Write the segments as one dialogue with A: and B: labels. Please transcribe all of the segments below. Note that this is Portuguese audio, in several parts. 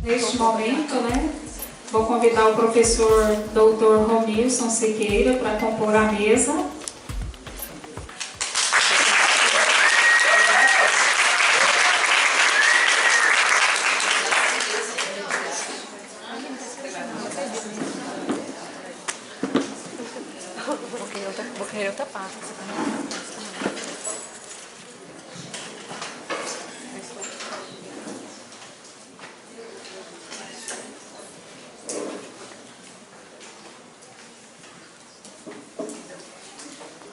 A: Neste momento, vou convidar o professor Dr. Romilson Siqueira para compor a mesa.
B: Vou querer outra pasta.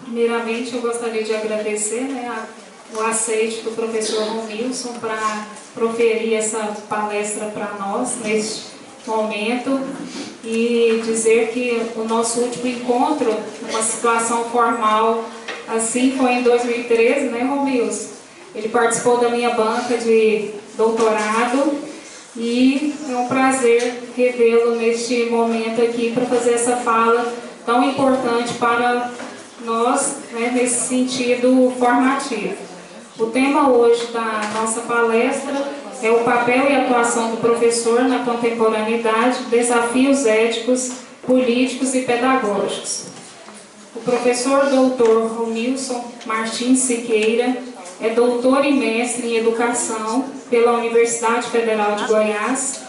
A: Primeiramente, eu gostaria de agradecer o aceite do professor Romilson para proferir essa palestra para nós neste momento e dizer que o nosso último encontro, numa situação formal assim, foi em 2013, Romilson? Ele participou da minha banca de doutorado e é um prazer revê-lo neste momento aqui para fazer essa fala tão importante para nós, nesse sentido formativo. O tema hoje da nossa palestra é o papel e atuação do professor na contemporaneidade, desafios éticos, políticos e pedagógicos. O professor Dr. Romilson Martins Siqueira é doutor e mestre em educação pela Universidade Federal de Goiás.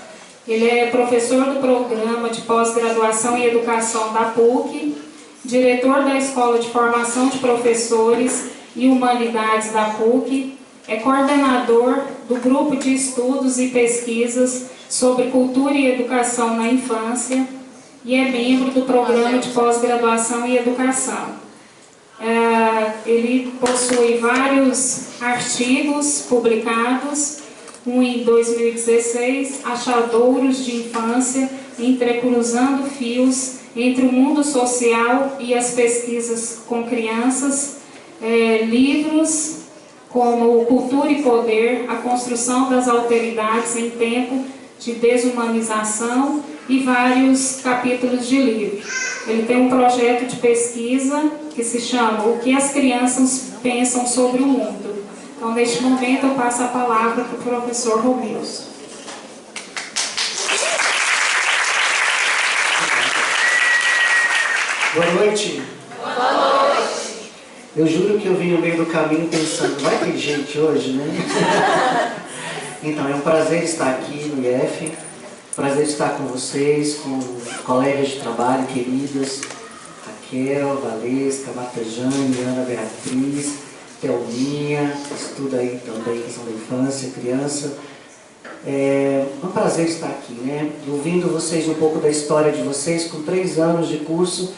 A: Ele é professor do programa de pós-graduação em educação da PUC, diretor da Escola de Formação de Professores e Humanidades da PUC, é coordenador do Grupo de Estudos e Pesquisas sobre Cultura e Educação na Infância e é membro do Programa de Pós-Graduação em Educação. Ele possui vários artigos publicados, um em 2016, Achadouros de Infância, Entrecruzando Fios entre o mundo social e as pesquisas com crianças, livros como Cultura e Poder, a construção das alteridades em tempo de desumanização e vários capítulos de livro. Ele tem um projeto de pesquisa que se chama O que as crianças pensam sobre o mundo. Então, neste momento, eu passo a palavra para o professor Romilson.
C: Boa noite.
B: Boa noite.
C: Eu juro que eu vim no meio do caminho pensando, vai ter gente hoje, né? Então, é um prazer estar aqui no IF, prazer estar com vocês, com colegas de trabalho queridas, Raquel, Valesca, Marta Jane, Ana Beatriz, Thelminha, que estuda aí também questão da infância, criança. É um prazer estar aqui, ouvindo vocês um pouco da história de vocês. Com 3 anos de curso,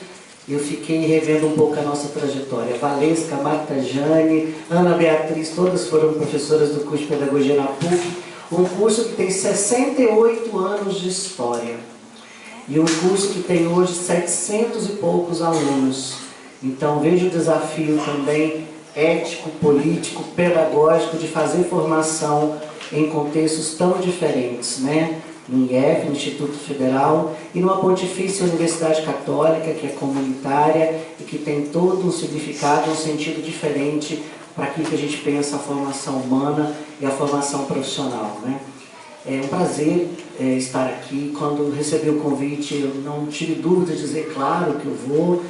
C: eu fiquei revendo um pouco a nossa trajetória. Valesca, Marta Jane, Ana Beatriz, todas foram professoras do curso de Pedagogia na PUC, um curso que tem 68 anos de história. E um curso que tem hoje 700 e poucos alunos. Então vejo o desafio também ético, político, pedagógico de fazer formação em contextos tão diferentes, no IF, no Instituto Federal, e numa Pontifícia Universidade Católica, que é comunitária e que tem todo um significado, um sentido diferente para aquilo que a gente pensa a formação humana e a formação profissional. É um prazer estar aqui. Quando recebi o convite, eu não tive dúvida de dizer, claro, que eu vou,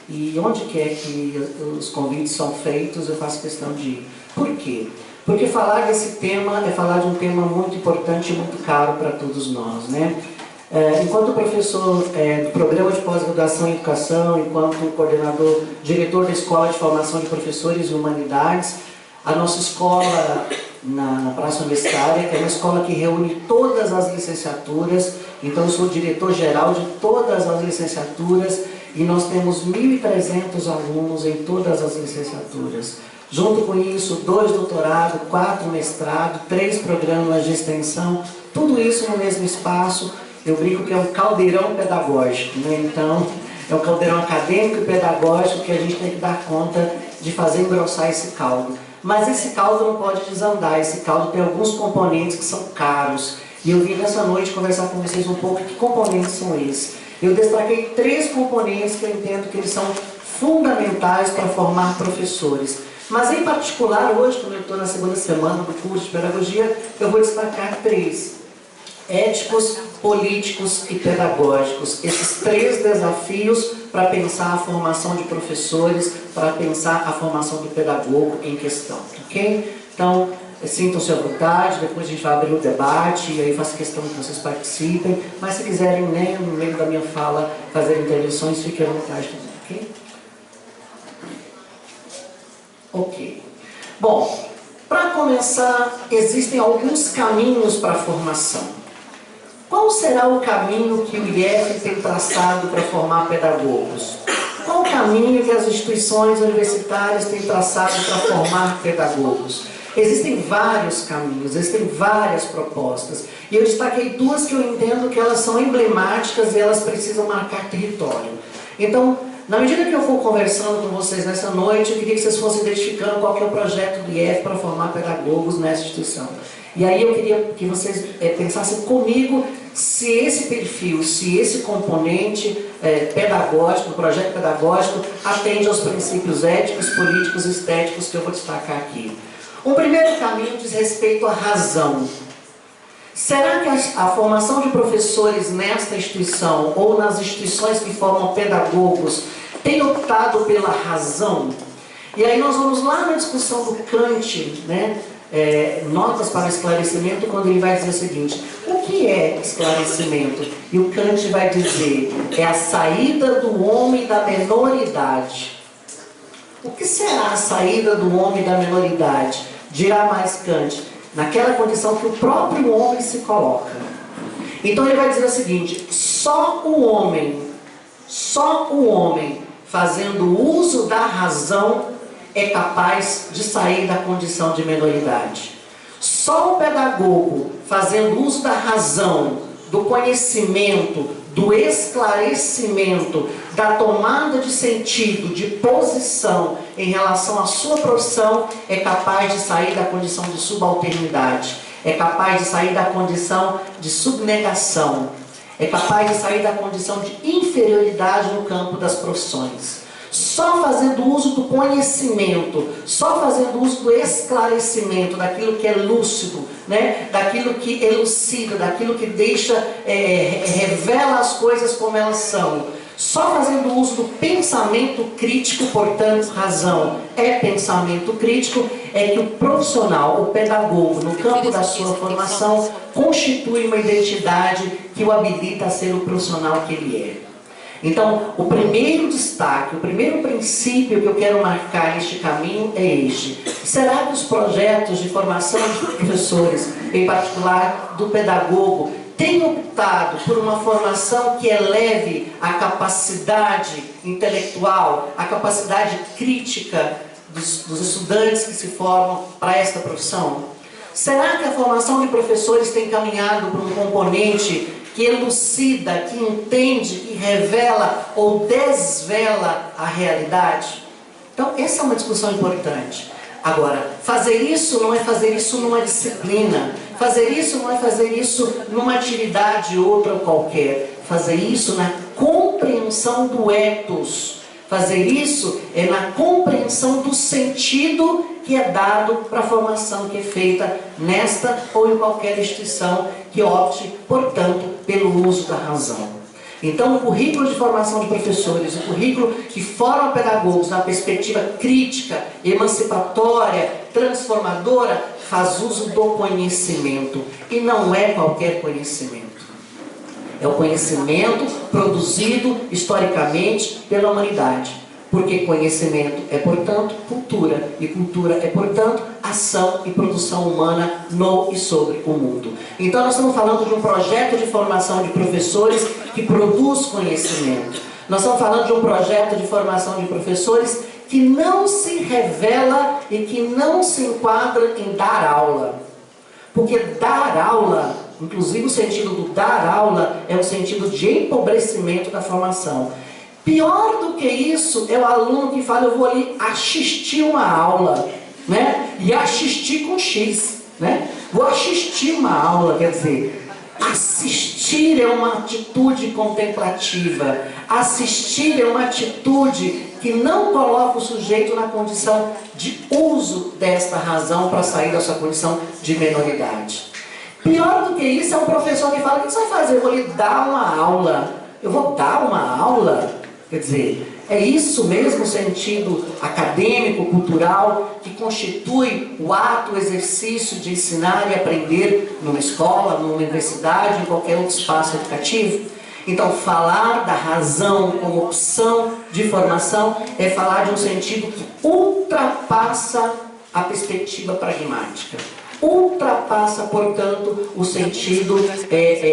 C: e onde quer que os convites são feitos, eu faço questão de ir. Por quê? Porque falar desse tema é falar de um tema muito importante e muito caro para todos nós, Enquanto professor do Programa de Pós-Graduação em Educação, enquanto coordenador, diretor da Escola de Formação de Professores e Humanidades, a nossa escola na Praça Universitária é uma escola que reúne todas as licenciaturas, então eu sou diretor-geral de todas as licenciaturas e nós temos 1.300 alunos em todas as licenciaturas. Junto com isso, 2 doutorados, 4 mestrados, 3 programas de extensão, tudo isso no mesmo espaço. Eu brinco que é um caldeirão pedagógico, Então, é um caldeirão acadêmico e pedagógico que a gente tem que dar conta de fazer engrossar esse caldo. Mas esse caldo não pode desandar, esse caldo tem alguns componentes que são caros. E eu vim nessa noite conversar com vocês um pouco que componentes são esses. Eu destaquei 3 componentes que eu entendo que eles são fundamentais para formar professores. Mas, em particular, hoje, como eu estou na segunda semana do curso de Pedagogia, eu vou destacar 3. éticos, políticos e pedagógicos. Esses 3 desafios para pensar a formação de professores, para pensar a formação do pedagogo em questão, ok? Então, sintam-se à vontade, depois a gente vai abrir o debate, e aí faço questão que vocês participem, mas se quiserem, né, no meio da minha fala, fazer intervenções, fiquem à vontade, ok? Ok. Bom, para começar, existem alguns caminhos para a formação. Qual será o caminho que o IEF tem traçado para formar pedagogos? Qual o caminho que as instituições universitárias têm traçado para formar pedagogos? Existem vários caminhos, existem várias propostas. E eu destaquei 2 que eu entendo que elas são emblemáticas e elas precisam marcar território. Então, na medida que eu for conversando com vocês nessa noite, eu queria que vocês fossem identificando qual que é o projeto do IEF para formar pedagogos nessa instituição. E aí eu queria que vocês pensassem comigo se esse perfil, se esse componente pedagógico, projeto pedagógico, atende aos princípios éticos, políticos e estéticos que eu vou destacar aqui. O primeiro caminho diz respeito à razão. Será que a formação de professores nesta instituição ou nas instituições que formam pedagogos tem optado pela razão? E aí nós vamos lá na discussão do Kant, né? Notas para esclarecimento, quando ele vai dizer o seguinte: o que é esclarecimento? E o Kant vai dizer: é a saída do homem da menoridade. O que será a saída do homem da menoridade? Dirá mais Kant: naquela condição que o próprio homem se coloca. Então ele vai dizer o seguinte: só o homem fazendo uso da razão é capaz de sair da condição de menoridade. Só o pedagogo fazendo uso da razão, do conhecimento, do esclarecimento, da tomada de sentido, de posição em relação à sua profissão, é capaz de sair da condição de subalternidade, é capaz de sair da condição de subnegação, é capaz de sair da condição de inferioridade no campo das profissões. Só fazendo uso do conhecimento, só fazendo uso do esclarecimento, daquilo que é lúcido, né? Daquilo que elucida, daquilo que deixa, revela as coisas como elas são. Só fazendo uso do pensamento crítico, portanto, razão é pensamento crítico, é que o profissional, o pedagogo, no campo da sua formação, constitui uma identidade que o habilita a ser o profissional que ele é. Então, o primeiro destaque, o primeiro princípio que eu quero marcar neste caminho é este. Será que os projetos de formação de professores, em particular do pedagogo, têm optado por uma formação que eleve a capacidade intelectual, a capacidade crítica dos estudantes que se formam para esta profissão? Será que a formação de professores tem caminhado para um componente que elucida, que entende, que revela ou desvela a realidade? Então, essa é uma discussão importante. Agora, fazer isso não é fazer isso numa disciplina. Fazer isso não é fazer isso numa atividade outra qualquer. Fazer isso na compreensão do ethos. Fazer isso é na compreensão do sentido que é dado para a formação que é feita nesta ou em qualquer instituição que opte, portanto, pelo uso da razão. Então, o currículo de formação de professores, o currículo que forma pedagogos na perspectiva crítica, emancipatória, transformadora, faz uso do conhecimento. E não é qualquer conhecimento. É o conhecimento produzido historicamente pela humanidade. Porque conhecimento é, portanto, cultura. E cultura é, portanto, ação e produção humana no e sobre o mundo. Então nós estamos falando de um projeto de formação de professores que produz conhecimento. Nós estamos falando de um projeto de formação de professores que não se revela e que não se enquadra em dar aula. Porque dar aula, inclusive o sentido do dar aula, é o sentido de empobrecimento da formação. Pior do que isso é o aluno que fala: eu vou ali assistir uma aula, né? E assistir com X, né? Vou assistir uma aula, quer dizer, assistir é uma atitude contemplativa. Assistir é uma atitude que não coloca o sujeito na condição de uso desta razão para sair da sua condição de menoridade. Pior do que isso é um professor que fala: o que você vai fazer? Eu vou lhe dar uma aula. Eu vou dar uma aula? Quer dizer, é isso mesmo o sentido acadêmico, cultural, que constitui o ato, o exercício de ensinar e aprender numa escola, numa universidade, em qualquer outro espaço educativo? Então, falar da razão como opção de formação é falar de um sentido que ultrapassa a perspectiva pragmática. Ultrapassa, portanto, o sentido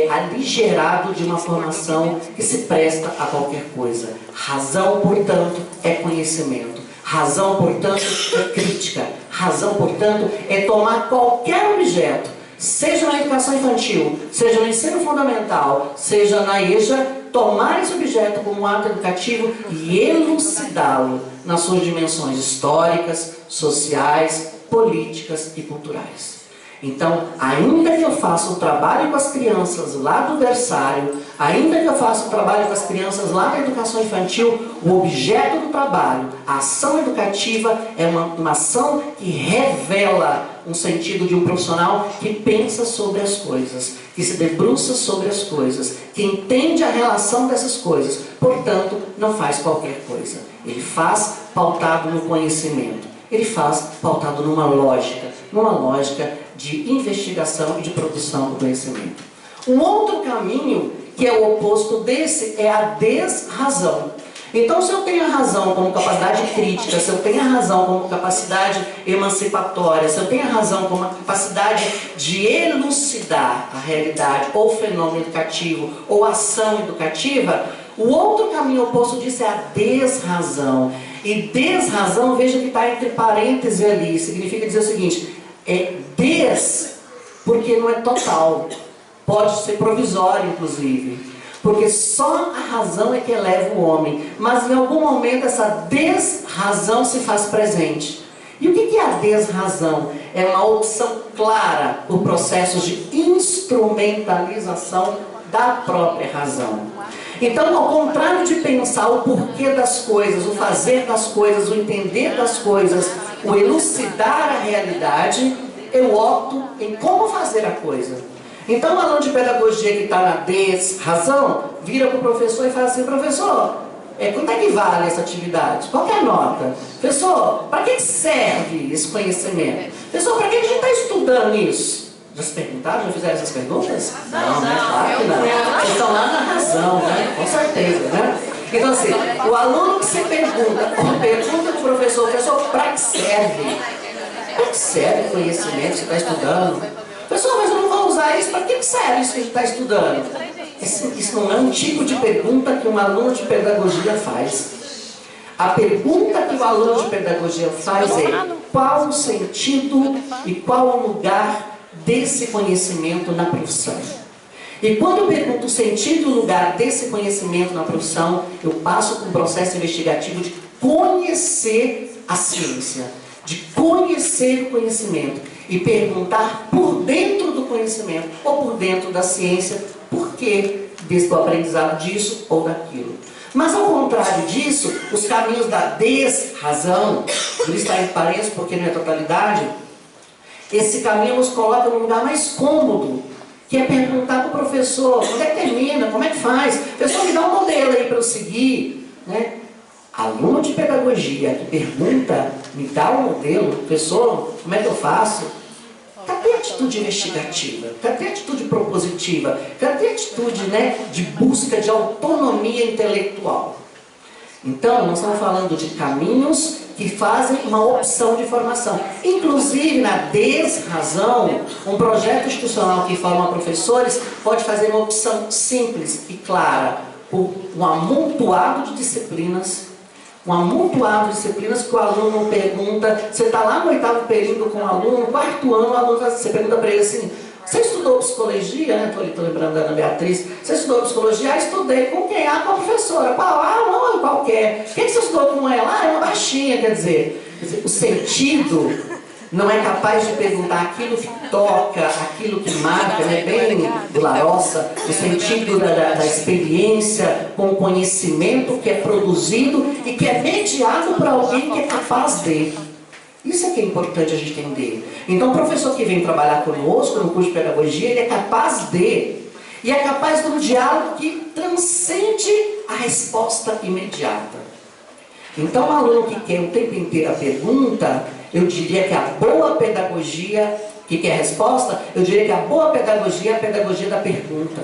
C: aligerado de uma formação que se presta a qualquer coisa. Razão, portanto, é conhecimento. Razão, portanto, é crítica. Razão, portanto, é tomar qualquer objeto, seja na educação infantil, seja no ensino fundamental, seja na EJA, tomar esse objeto como um ato educativo e elucidá-lo nas suas dimensões históricas, sociais, políticas e culturais. Então, ainda que eu faça o trabalho com as crianças lá do berçário, ainda que eu faça o trabalho com as crianças lá da educação infantil, o objeto do trabalho, a ação educativa, é uma ação que revela um sentido de um profissional que pensa sobre as coisas, que se debruça sobre as coisas, que entende a relação dessas coisas, portanto, não faz qualquer coisa. Ele faz pautado no conhecimento, ele faz pautado numa lógica de investigação e de produção do conhecimento. Um outro caminho, que é o oposto desse, é a desrazão. Então, se eu tenho a razão como capacidade crítica, se eu tenho a razão como capacidade emancipatória, se eu tenho a razão como a capacidade de elucidar a realidade, ou fenômeno educativo, ou ação educativa, o outro caminho oposto disso é a desrazão. E desrazão, veja que está entre parênteses ali, significa dizer o seguinte: é des, porque não é total, pode ser provisório, inclusive, porque só a razão é que eleva o homem, mas em algum momento essa desrazão se faz presente. E o que é a desrazão? É uma opção clara por processos de instrumentalização da própria razão. Então, ao contrário de pensar o porquê das coisas, o fazer das coisas, o entender das coisas, o elucidar a realidade, eu opto em como fazer a coisa. Então, o aluno de pedagogia que está na desrazão, vira para o professor e fala assim: professor, quanto é que vale essa atividade? Qual que é a nota? Professor, para que serve esse conhecimento? Professor, para que a gente está estudando isso? Já se perguntaram? Já fizeram essas perguntas? Não, né? Claro que não. Vocês estão lá na razão, né? Com certeza, né? Então, assim, o aluno que se pergunta para o professor: para que serve? Para que serve o conhecimento que você está estudando? Professor, mas eu não vou usar isso, para que serve isso que a gente está estudando? Isso não é um tipo de pergunta que um aluno de pedagogia faz. A pergunta que o aluno de pedagogia faz é: qual o sentido e qual o lugar desse conhecimento na profissão? E quando eu pergunto o sentido e o lugar desse conhecimento na profissão, eu passo por um processo investigativo de conhecer a ciência, de conhecer o conhecimento e perguntar por dentro do conhecimento ou por dentro da ciência por que do aprendizado disso ou daquilo. Mas ao contrário disso, os caminhos da desrazão, por isso está em parênteses porque não é totalidade, esse caminho nos coloca num lugar mais cômodo, que é perguntar para o professor: onde é que termina, como é que faz? Professor, me dá um modelo aí para eu seguir, né? Aluno de pedagogia que pergunta, me dá um modelo, professor, como é que eu faço? Cadê a atitude investigativa? Cadê a atitude propositiva? Cadê a atitude, de busca de autonomia intelectual? Então, nós estamos falando de caminhos que fazem uma opção de formação. Inclusive, na desrazão, um projeto institucional que forma professores pode fazer uma opção simples e clara por um amontoado de disciplinas. Um amontoado de disciplinas que o aluno pergunta. Você está lá no 8º período com o aluno, 4º ano, o aluno, você pergunta para ele assim: você estudou psicologia, né? Estou lembrando da Ana Beatriz. Você estudou psicologia? Ah, estudei. Com quem? Ah, com a professora. Qual? Ah, não, qualquer. Quem que você estudou com ela? Ah, é uma baixinha, quer dizer, o sentido não é capaz de perguntar aquilo que toca, aquilo que marca, né? Bem do Larossa, o sentido da experiência com o conhecimento que é produzido e que é mediado por alguém que é capaz de. Isso é que é importante a gente entender. Então, o professor que vem trabalhar conosco no curso de pedagogia, ele é capaz de, e é capaz de um diálogo que transcende a resposta imediata. Então, o aluno que quer o tempo inteiro a pergunta, eu diria que a boa pedagogia, que quer a resposta, eu diria que a boa pedagogia é a pedagogia da pergunta.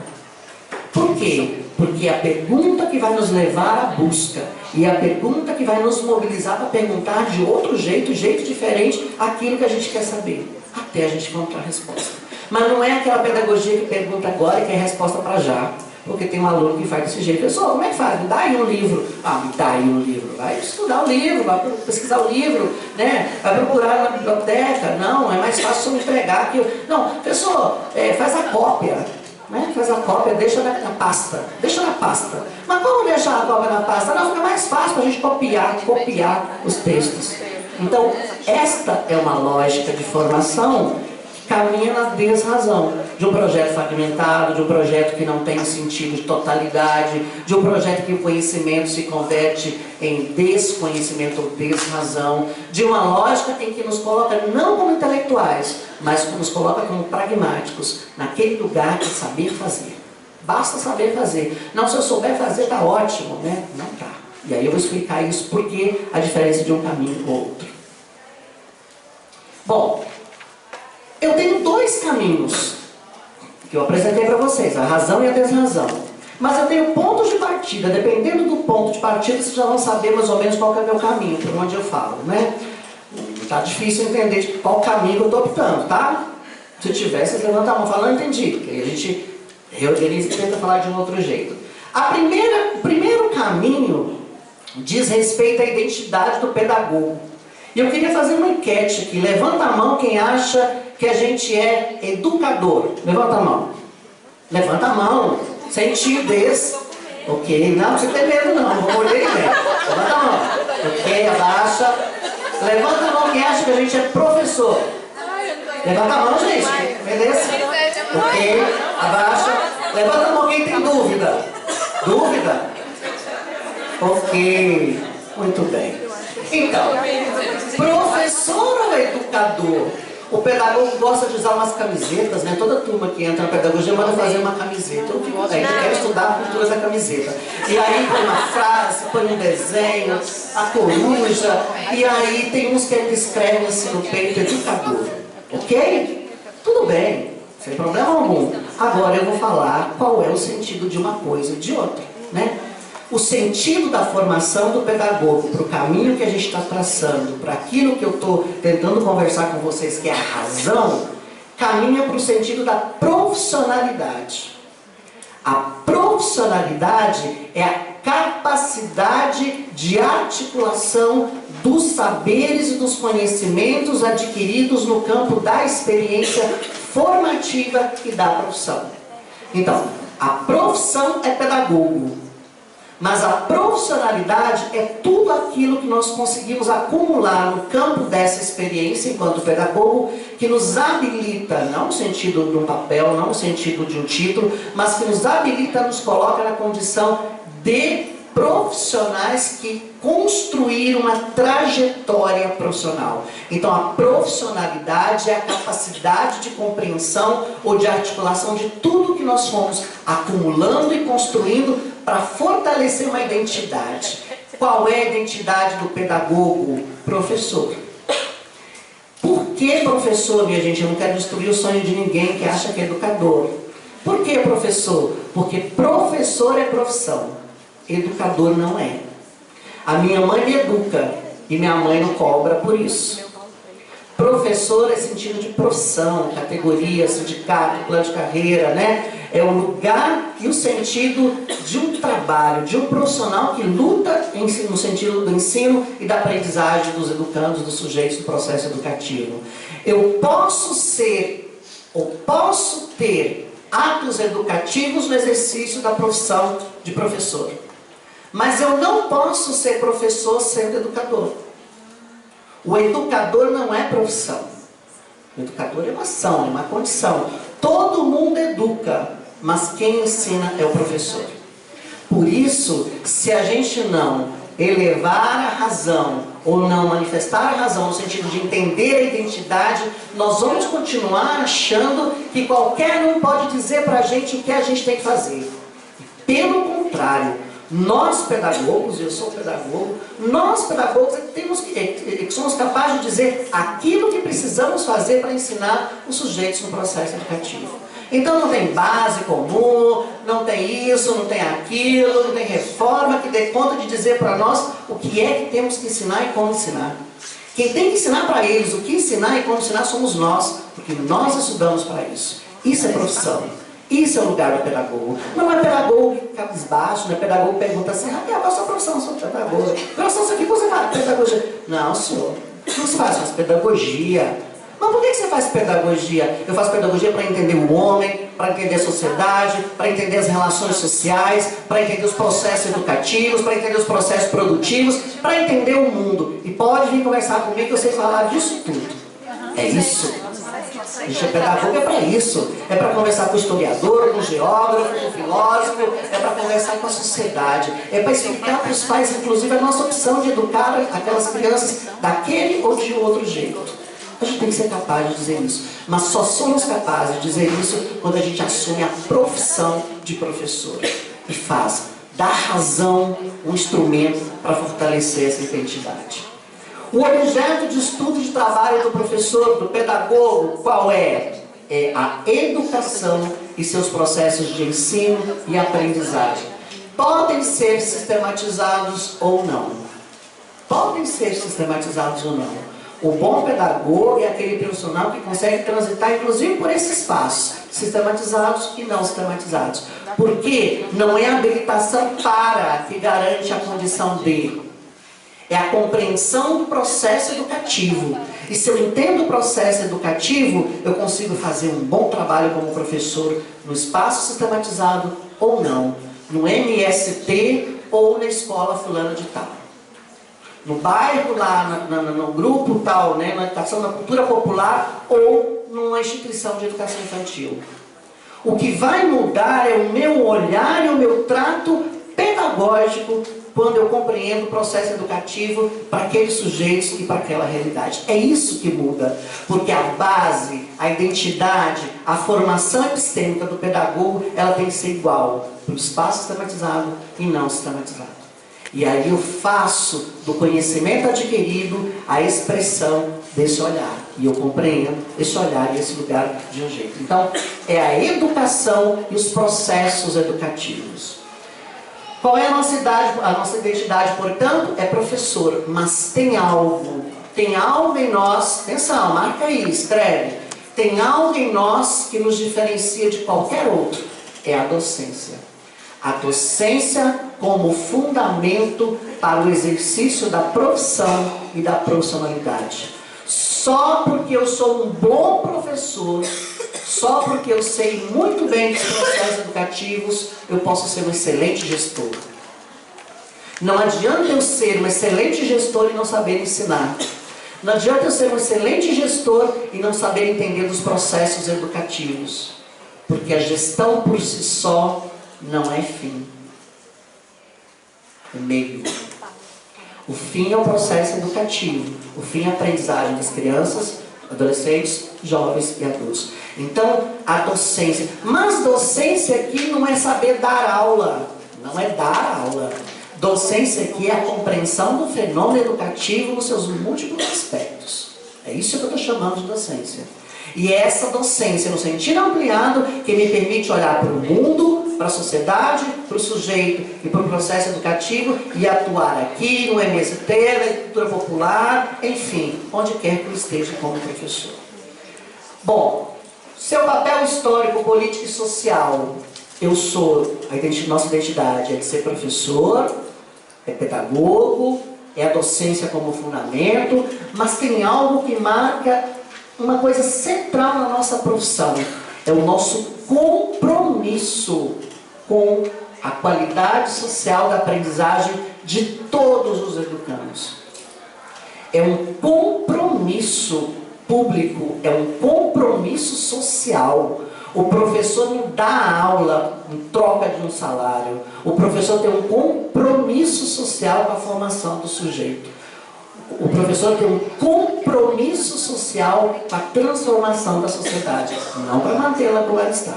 C: Por quê? Porque é a pergunta que vai nos levar à busca. E é a pergunta que vai nos mobilizar para perguntar de outro jeito, jeito diferente, aquilo que a gente quer saber. Até a gente encontrar a resposta. Mas não é aquela pedagogia que pergunta agora e quer resposta para já. Porque tem um aluno que faz desse jeito. Pessoal, como é que faz? Me dá aí um livro. Ah, me dá aí um livro. Vai estudar o livro, vai pesquisar o livro, né? Vai procurar na biblioteca. Não, é mais fácil eu entregar aqui. Não, pessoal, faz a cópia. Né? Faz a cópia, deixa na pasta. Deixa na pasta. Mas como deixar a cópia na pasta? Não, fica mais fácil para a gente copiar os textos. Então, esta é uma lógica de formação que caminha na desrazão. De um projeto fragmentado, de um projeto que não tem sentido de totalidade, de um projeto que o conhecimento se converte em desconhecimento ou desrazão, de uma lógica em que nos coloca não como intelectuais, mas nos coloca como pragmáticos, naquele lugar de saber fazer. Basta saber fazer. Não, se eu souber fazer, está ótimo, né? Não está. E aí eu vou explicar isso, porque a diferença de um caminho ou outro. Bom, eu tenho dois caminhos que eu apresentei para vocês, a razão e a desrazão. Mas eu tenho pontos de partida. Dependendo do ponto de partida, vocês já vão saber mais ou menos qual que é o meu caminho, por onde eu falo, né? Tá difícil entender de qual caminho eu estou optando, tá? Se tiver, vocês levantam a mão e falam, não entendi. Porque aí a gente reorganiza e tenta falar de um outro jeito. O primeiro caminho diz respeito à identidade do pedagogo. E eu queria fazer uma enquete aqui. Levanta a mão quem acha que a gente é educador. Levanta a mão. Levanta a mão. Sem timidez. Ok. Não precisa ter medo não. Vou morder ninguém. Levanta a mão. Ok. Abaixa. Levanta a mão quem acha que a gente é professor. Levanta a mão, gente. Beleza? Ok. Abaixa. Levanta a mão quem tem dúvida. Dúvida? Ok. Muito bem. Então, professor ou educador? O pedagogo gosta de usar umas camisetas, né? Toda turma que entra na pedagogia manda fazer uma camiseta. Eu fico bem, quero estudar a cultura da camiseta. E aí põe uma frase, põe um desenho, a coruja, e aí tem uns que escrevem assim no peito, educador. Ok? Tudo bem, sem problema algum. Agora eu vou falar qual é o sentido de uma coisa e de outra, né? O sentido da formação do pedagogo para o caminho que a gente está traçando, para aquilo que eu estou tentando conversar com vocês, que é a razão, caminha para o sentido da profissionalidade. A profissionalidade é a capacidade de articulação dos saberes e dos conhecimentos adquiridos no campo da experiência formativa e da profissão. Então, a profissão é pedagogo. Mas a profissionalidade é tudo aquilo que nós conseguimos acumular no campo dessa experiência enquanto pedagogo, que nos habilita, não no sentido de um papel, não no sentido de um título, mas que nos habilita, nos coloca na condição de profissionais que construíram uma trajetória profissional. Então a profissionalidade é a capacidade de compreensão ou de articulação de tudo que nós fomos acumulando e construindo para fortalecer uma identidade. Qual é a identidade do pedagogo? Professor. Por que professor, minha gente? Eu não quero destruir o sonho de ninguém que acha que é educador. Por que professor? Porque professor é profissão. Educador não é. A minha mãe me educa e minha mãe não cobra por isso. Professor é sentido de profissão, categoria, sindicato, plano de carreira, né? É o lugar e o sentido de um trabalho, de um profissional que luta no sentido do ensino e da aprendizagem dos educandos, dos sujeitos do processo educativo. Eu posso ser, ou posso ter atos educativos no exercício da profissão de professor. Mas eu não posso ser professor sendo educador. O educador não é profissão. O educador é uma ação, é uma condição. Todo mundo educa, mas quem ensina é o professor. Por isso, se a gente não elevar a razão ou não manifestar a razão no sentido de entender a identidade, nós vamos continuar achando que qualquer um pode dizer para a gente o que a gente tem que fazer. Pelo contrário, nós pedagogos, eu sou pedagogo, nós pedagogos que somos capazes de dizer aquilo que precisamos fazer para ensinar os sujeitos no processo educativo. Então não tem base comum, não tem isso, não tem aquilo, não tem reforma que dê conta de dizer para nós o que é que temos que ensinar e como ensinar. Quem tem que ensinar para eles o que ensinar e como ensinar somos nós, porque nós estudamos para isso. Isso é profissão. Isso é o lugar do pedagogo. Não é pedagogo que cabisbaixo, não é pedagogo que pergunta assim, qual é a sua profissão? Eu sou pedagogo. Profissão, o que você faz? Pedagogia. Não, senhor. O que você faz? Faz pedagogia. Mas por que você faz pedagogia? Eu faço pedagogia para entender o homem, para entender a sociedade, para entender as relações sociais, para entender os processos educativos, para entender os processos produtivos, para entender o mundo. E pode vir conversar comigo que eu sei falar disso tudo. É isso. A gente é pedagogo, é para isso. É para conversar com o historiador, com o geógrafo, com o filósofo, é para conversar com a sociedade. É para explicar para os pais, inclusive, a nossa opção de educar aquelas crianças daquele ou de outro jeito. A gente tem que ser capaz de dizer isso. Mas só somos capazes de dizer isso quando a gente assume a profissão de professor. E faz da razão um instrumento para fortalecer essa identidade. O objeto de estudo e de trabalho do professor, do pedagogo, qual é? É a educação e seus processos de ensino e aprendizagem. Podem ser sistematizados ou não. Podem ser sistematizados ou não. O bom pedagogo é aquele profissional que consegue transitar, inclusive, por esse espaço, sistematizados e não sistematizados. Porque não é a habilitação para que garante a condição de. É a compreensão do processo educativo. E se eu entendo o processo educativo, eu consigo fazer um bom trabalho como professor no espaço sistematizado ou não. No MST ou na escola fulana de tal. No bairro, lá no grupo tal, né, na educação, na cultura popular ou numa instituição de educação infantil. O que vai mudar é o meu olhar e o meu trato pedagógico quando eu compreendo o processo educativo para aqueles sujeitos e para aquela realidade. É isso que muda, porque a base, a identidade, a formação epistêmica do pedagogo, ela tem que ser igual para o espaço sistematizado e não sistematizado. E aí eu faço do conhecimento adquirido a expressão desse olhar. E eu compreendo esse olhar e esse lugar de um jeito. Então, é a educação e os processos educativos. Qual é a nossa idade? A nossa identidade, portanto, é professor. Mas tem algo em nós, atenção, marca aí, escreve. Tem algo em nós que nos diferencia de qualquer outro. É a docência. A docência como fundamento para o exercício da profissão e da profissionalidade. Só porque eu sou um bom professor, só porque eu sei muito bem dos processos educativos, eu posso ser um excelente gestor. Não adianta eu ser um excelente gestor e não saber ensinar. Não adianta eu ser um excelente gestor e não saber entender dos processos educativos. Porque a gestão por si só não é fim. É meio. O fim é o processo educativo. O fim é a aprendizagem das crianças, adolescentes, jovens e adultos. Então, a docência. Mas docência aqui não é saber dar aula. Não é dar aula. Docência aqui é a compreensão do fenômeno educativo nos seus múltiplos aspectos. É isso que eu estou chamando de docência. E é essa docência, no sentido ampliado, que me permite olhar para o mundo, para a sociedade, para o sujeito e para o processo educativo e atuar aqui no MST, na cultura popular, enfim, onde quer que eu esteja como professor. Bom, seu papel histórico, político e social. Eu sou, nossa identidade é de ser professor, é pedagogo, é a docência como fundamento, mas tem algo que marca uma coisa central na nossa profissão. É o nosso compromisso com a qualidade social da aprendizagem de todos os educandos. É um compromisso público, é um compromisso social. O professor não dá aula em troca de um salário. O professor tem um compromisso social com a formação do sujeito. O professor tem um compromisso social com a transformação da sociedade, não para mantê-la como ela está.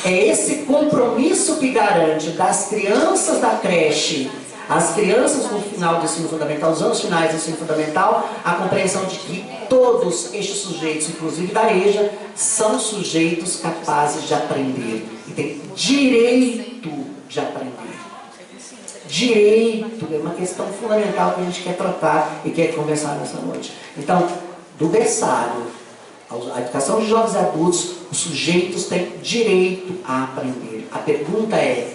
C: É esse compromisso que garante das crianças da creche, as crianças no final do ensino fundamental, os anos finais do ensino fundamental, a compreensão de que todos estes sujeitos, inclusive da EJA, são sujeitos capazes de aprender e têm direito de aprender. Direito é uma questão fundamental que a gente quer tratar e quer conversar nessa noite. Então, do berçário, a educação de jovens e adultos, os sujeitos têm direito a aprender. A pergunta é,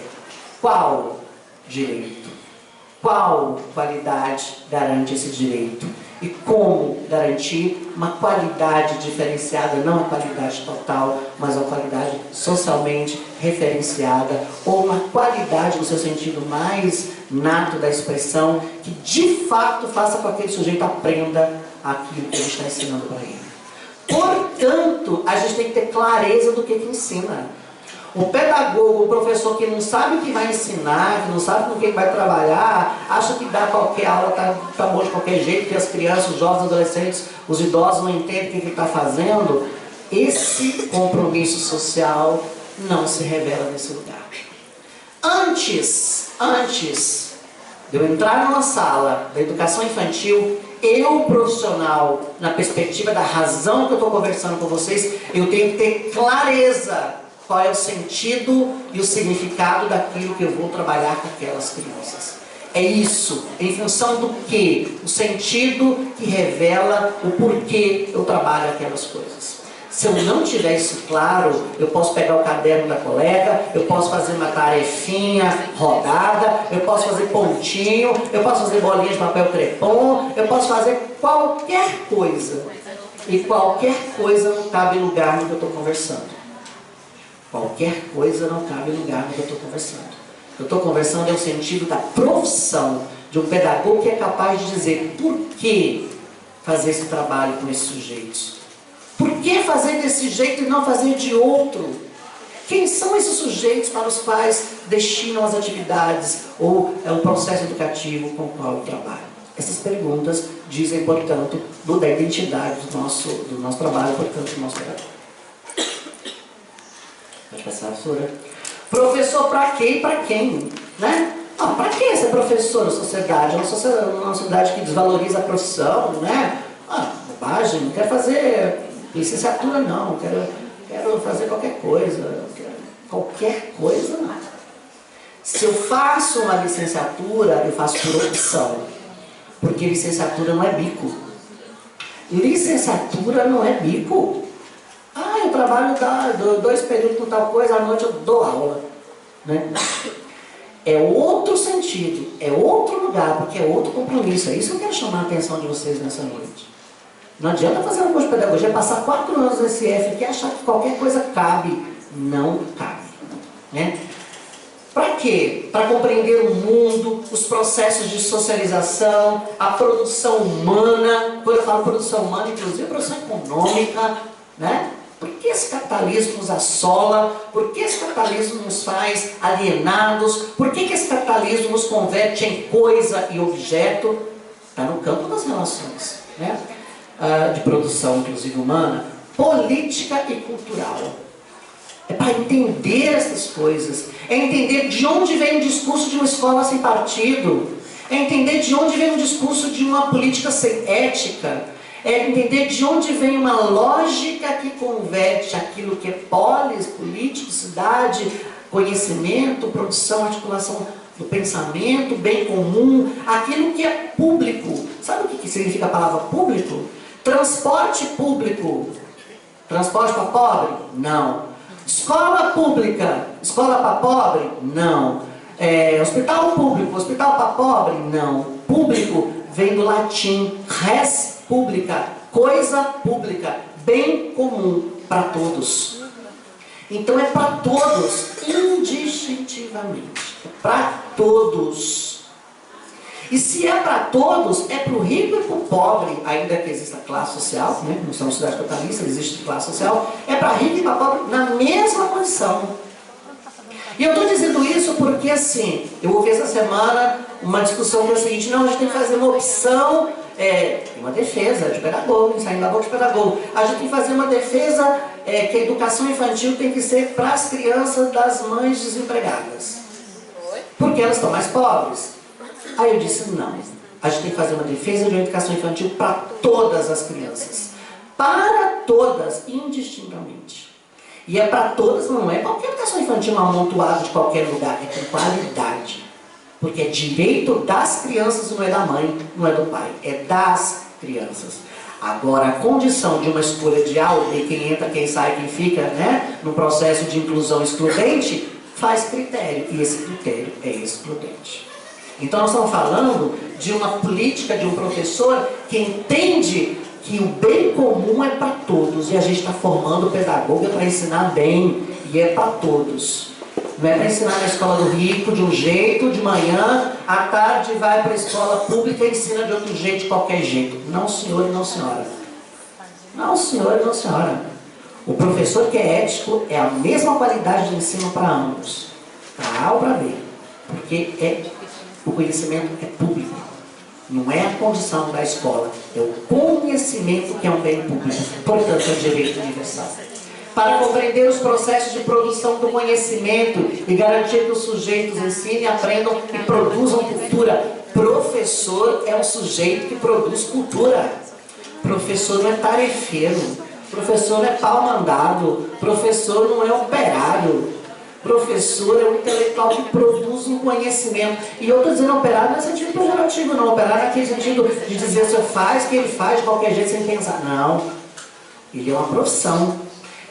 C: qual direito? Qual qualidade garante esse direito? E como garantir uma qualidade diferenciada, não a qualidade total, mas a qualidade socialmente referenciada, ou uma qualidade no seu sentido mais nato da expressão, que de fato faça com que aquele sujeito aprenda aquilo que a gente está ensinando para ele. Portanto, a gente tem que ter clareza do que ensina. O pedagogo, o professor que não sabe o que vai ensinar, que não sabe com quem vai trabalhar, acha que dar qualquer aula tá bom de qualquer jeito, que as crianças, os jovens, os adolescentes, os idosos não entendem o que ele está fazendo. Esse compromisso social não se revela nesse lugar. Antes de eu entrar numa sala da educação infantil, eu, profissional, na perspectiva da razão que eu estou conversando com vocês, eu tenho que ter clareza qual é o sentido e o significado daquilo que eu vou trabalhar com aquelas crianças. É isso, em função do que? O sentido que revela o porquê eu trabalho aquelas coisas. Se eu não tiver isso claro, eu posso pegar o caderno da colega, eu posso fazer uma tarefinha rodada, eu posso fazer pontinho, eu posso fazer bolinha de papel crepom, eu posso fazer qualquer coisa. E qualquer coisa não cabe lugar no que eu estou conversando. Qualquer coisa não cabe lugar no que eu estou conversando. O que eu estou conversando é o sentido da profissão de um pedagogo que é capaz de dizer por que fazer esse trabalho com esses sujeitos. Por que fazer desse jeito e não fazer de outro? Quem são esses sujeitos para os quais destinam as atividades ou o processo educativo com o qual eu trabalho? Essas perguntas dizem, portanto, da identidade do nosso trabalho, portanto, do nosso pedagogo. Pode passar, professora. Professor para quê e para quem? Né? Para que ser professor na sociedade? É uma sociedade que desvaloriza a profissão, né? Bobagem, não quero fazer licenciatura não, quero fazer qualquer coisa. Qualquer coisa não. Se eu faço uma licenciatura, eu faço por opção. Porque licenciatura não é bico. Licenciatura não é bico. Eu trabalho 2 períodos com tal coisa, à noite eu dou aula. Né? É outro sentido, é outro lugar, porque é outro compromisso. É isso que eu quero chamar a atenção de vocês nessa noite. Não adianta fazer um curso de pedagogia, passar 4 anos no SF e achar que qualquer coisa cabe. Não cabe. Né? Para quê? Para compreender o mundo, os processos de socialização, a produção humana. Quando eu falo produção humana, inclusive a produção econômica, né? Por que esse capitalismo nos assola? Por que esse capitalismo nos faz alienados? Por que esse capitalismo nos converte em coisa e objeto? Está no campo das relações, né? De produção, inclusive humana, política e cultural. É para entender essas coisas. É entender de onde vem o discurso de uma escola sem partido. É entender de onde vem o discurso de uma política sem ética. É entender de onde vem uma lógica que converte aquilo que é polis, político, cidade, conhecimento, produção, articulação do pensamento, bem comum, aquilo que é público. Sabe o que significa a palavra público? Transporte público. Transporte para pobre? Não. Escola pública. Escola para pobre? Não. Hospital público. Hospital para pobre? Não. Público vem do latim res pública, coisa pública, bem comum para todos. Então é para todos, indistintivamente. É para todos. E se é para todos, é para o rico e para o pobre, ainda que exista classe social, né? Não somos cidade capitalista, existe classe social, é é para rico e para pobre na mesma condição. E eu estou dizendo isso porque, assim, eu ouvi essa semana uma discussão que é o seguinte: não, a gente tem que fazer uma opção, uma defesa de pedagogo, saindo da boca de pedagogo. A gente tem que fazer uma defesa que a educação infantil tem que ser para as crianças das mães desempregadas, porque elas estão mais pobres. Aí eu disse: não, a gente tem que fazer uma defesa de uma educação infantil para todas as crianças, para todas, indistintamente. E é para todas, não é qualquer educação infantil amontoada de qualquer lugar, é com qualidade. Porque é direito das crianças, não é da mãe, não é do pai, é das crianças. Agora, a condição de uma escolha de aula, e quem entra, quem sai, quem fica, né, no processo de inclusão excludente, faz critério, e esse critério é excludente. Então nós estamos falando de uma política de um professor que entende que o bem comum é para todos, e a gente está formando pedagoga para ensinar bem, e é para todos. Não é para ensinar na escola do rico de um jeito, de manhã, à tarde vai para a escola pública e ensina de outro jeito, de qualquer jeito. Não, senhor e não, senhora. Não, senhor e não, senhora. O professor que é ético é a mesma qualidade de ensino para ambos, para A ou para B, porque o conhecimento é público. Não é a condição da escola, é o conhecimento que é um bem público, portanto é direito universal. Para compreender os processos de produção do conhecimento e garantir que os sujeitos ensinem, aprendam e produzam cultura. Professor é um sujeito que produz cultura. Professor não é tarefeiro, professor não é pau mandado, professor não é operário. Professor é um intelectual que produz um conhecimento. E eu estou dizendo operário não é sentido pejorativo, não. Operário naquele sentido de dizer se eu faz, que ele faz de qualquer jeito sem pensar. Não. Ele é uma profissão.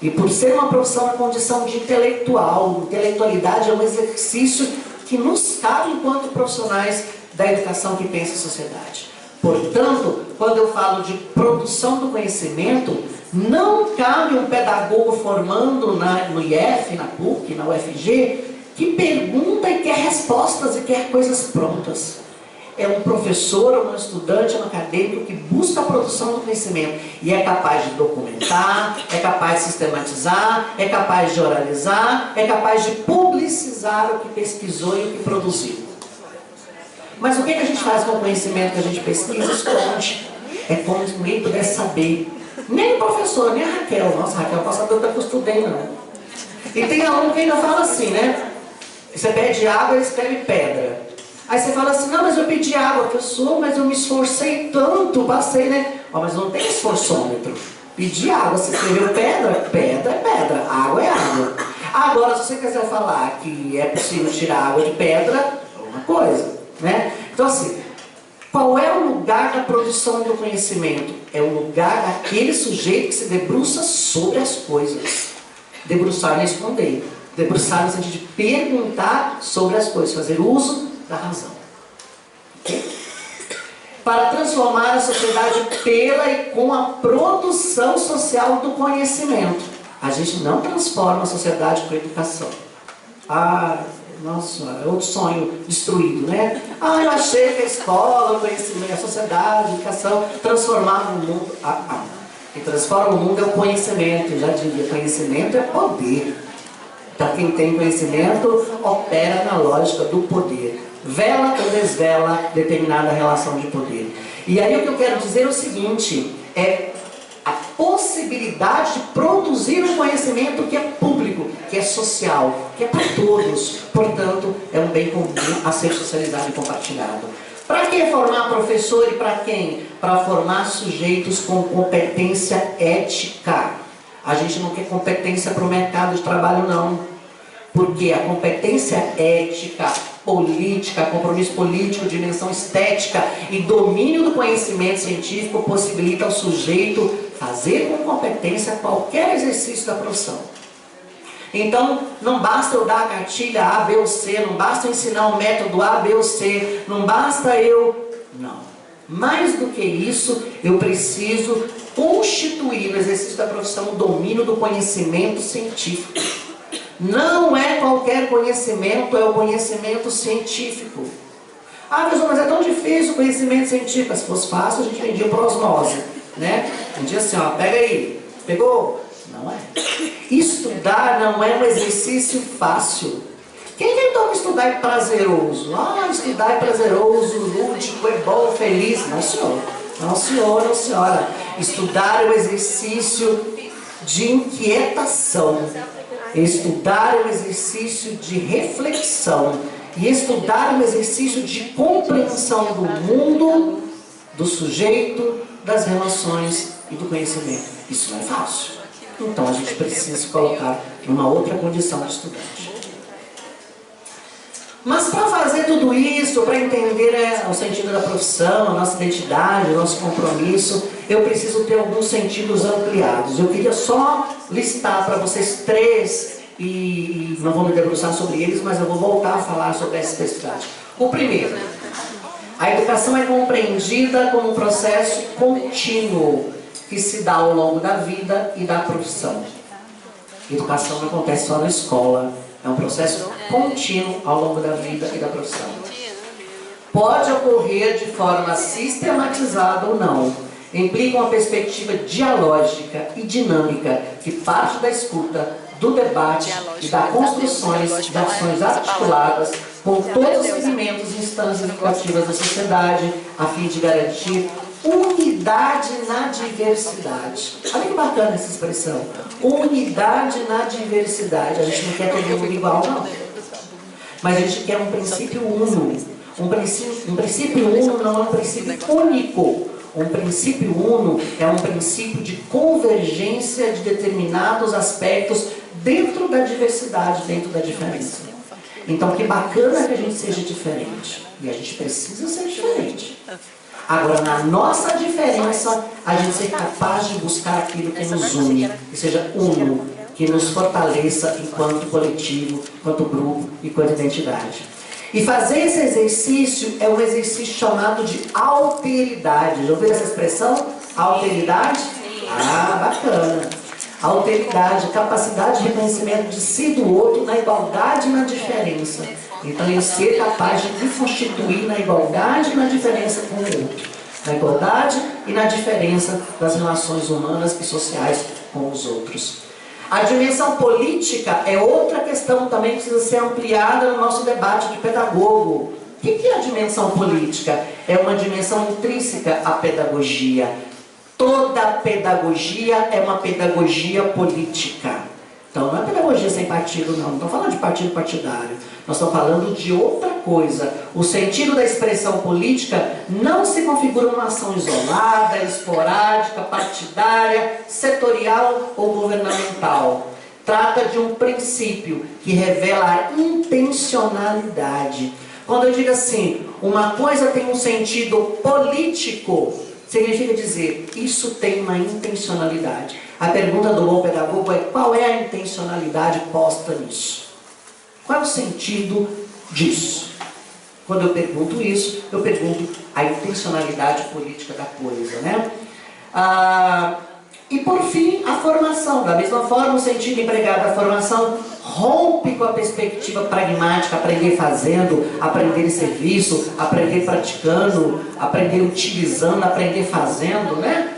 C: E por ser uma profissão na condição de intelectual, intelectualidade é um exercício que nos cabe enquanto profissionais da educação que pensa a sociedade. Portanto, quando eu falo de produção do conhecimento, não cabe um pedagogo formando no IF, na PUC, na UFG, que pergunta e quer respostas e quer coisas prontas. É um professor, um estudante, um acadêmico que busca a produção do conhecimento e é capaz de documentar, é capaz de sistematizar, é capaz de oralizar, é capaz de publicizar o que pesquisou e o que produziu. Mas o que a gente faz com o conhecimento que a gente pesquisa? Esconde. É como se ninguém pudesse saber. Nem o professor, nem a Raquel. Nossa, a Raquel passa tanta que eu estudei, não. E tem aluno que ainda fala assim, né? Você pede água, ele escreve pedra. Aí você fala assim: não, mas eu pedi água, professor, mas eu me esforcei tanto, passei, né? Ó, mas não tem esforçômetro. Pedir água, você escreveu pedra? Pedra é pedra, água é água. Agora, se você quiser falar que é possível tirar água de pedra, é uma coisa, né? Então assim, qual é o lugar da produção do conhecimento? É o lugar daquele sujeito que se debruça sobre as coisas. Debruçar não é esconder. Debruçar no sentido de perguntar sobre as coisas, fazer uso da razão. Okay? Para transformar a sociedade pela e com a produção social do conhecimento. A gente não transforma a sociedade com a educação. Nossa, é outro sonho destruído, né? Eu achei que a escola, o conhecimento, a sociedade, a educação transformava o mundo. Quem transforma o mundo é o conhecimento. Eu já diria, conhecimento é poder. Então quem tem conhecimento opera na lógica do poder. Vela ou desvela determinada relação de poder. E aí o que eu quero dizer é o seguinte: é a possibilidade de produzir um conhecimento que é público, que é social, que é para todos. Portanto, é um bem comum a ser socializado e compartilhado. Para que formar professor e para quem? Para formar sujeitos com competência ética. A gente não quer competência para o mercado de trabalho, não. Porque a competência ética, política, compromisso político, dimensão estética e domínio do conhecimento científico possibilita ao sujeito fazer com competência qualquer exercício da profissão. Então, não basta eu dar a cartilha A, B ou C, não basta eu ensinar o método A, B ou C, não basta eu... Não. Mais do que isso, eu preciso constituir no exercício da profissão o domínio do conhecimento científico. Não é qualquer conhecimento, é o conhecimento científico. Professor, mas é tão difícil o conhecimento científico. Se fosse fácil, a gente vendia por osmose, né? Um dia assim, pega aí, pegou Não é. Estudar não é um exercício fácil. Quem inventou que estudar é prazeroso? Ah, estudar é prazeroso, lúdico, é bom, feliz. Não, senhor. Não, senhor, não, senhora. Estudar é um exercício de inquietação. Estudar é um exercício de reflexão. E estudar é um exercício de compreensão do mundo, do sujeito, das relações e do conhecimento. Isso não é fácil. Então a gente precisa se colocar numa outra condição de estudante. Mas para fazer tudo isso, para entender o sentido da profissão, a nossa identidade, o nosso compromisso, eu preciso ter alguns sentidos ampliados. Eu queria só listar para vocês 3, e não vou me debruçar sobre eles, mas eu vou voltar a falar sobre essa especificidade. O primeiro, a educação é compreendida como um processo contínuo que se dá ao longo da vida e da profissão. Educação não acontece só na escola. É um processo contínuo ao longo da vida e da profissão. Pode ocorrer de forma sistematizada ou não. Implica uma perspectiva dialógica e dinâmica que parte da escuta, do debate e da construção de ações articuladas com todos os segmentos e instâncias educativas da sociedade, a fim de garantir unidade na diversidade. Olha que bacana essa expressão. Unidade na diversidade. A gente não quer todo mundo igual, não. Mas a gente quer um princípio uno. Um princípio uno não é um princípio único. Um princípio uno é um princípio de convergência de determinados aspectos dentro da diversidade, dentro da diferença. Então, que bacana que a gente seja diferente. E a gente precisa ser diferente. Agora, na nossa diferença, a gente ser capaz de buscar aquilo que nos une, que seja uno, que nos fortaleça enquanto coletivo, enquanto grupo, enquanto identidade. E fazer esse exercício é um exercício chamado de alteridade. Já ouviram essa expressão? Alteridade? Ah, bacana. Alteridade, capacidade de reconhecimento de si e do outro na igualdade e na diferença. Então, ele ser capaz de se constituir na igualdade e na diferença com o outro. Na igualdade e na diferença das relações humanas e sociais com os outros. A dimensão política é outra questão também que precisa ser ampliada no nosso debate de pedagogo. O que é a dimensão política? É uma dimensão intrínseca à pedagogia. Toda pedagogia é uma pedagogia política. Então, não é pedagogia sem partido, não. Não estou falando de partido partidário. Nós estamos falando de outra coisa. O sentido da expressão política não se configura uma ação isolada, esporádica, partidária, setorial ou governamental. Trata de um princípio que revela a intencionalidade. Quando eu digo assim, uma coisa tem um sentido político, significa dizer, isso tem uma intencionalidade. A pergunta do bom pedagogo é, qual é a intencionalidade posta nisso? Qual é o sentido disso? Quando eu pergunto isso, eu pergunto a intencionalidade política da coisa, né? E por fim, a formação. Da mesma forma, o sentido empregado da formação rompe com a perspectiva pragmática, aprender fazendo, aprender em serviço, aprender praticando, aprender utilizando, aprender fazendo, né?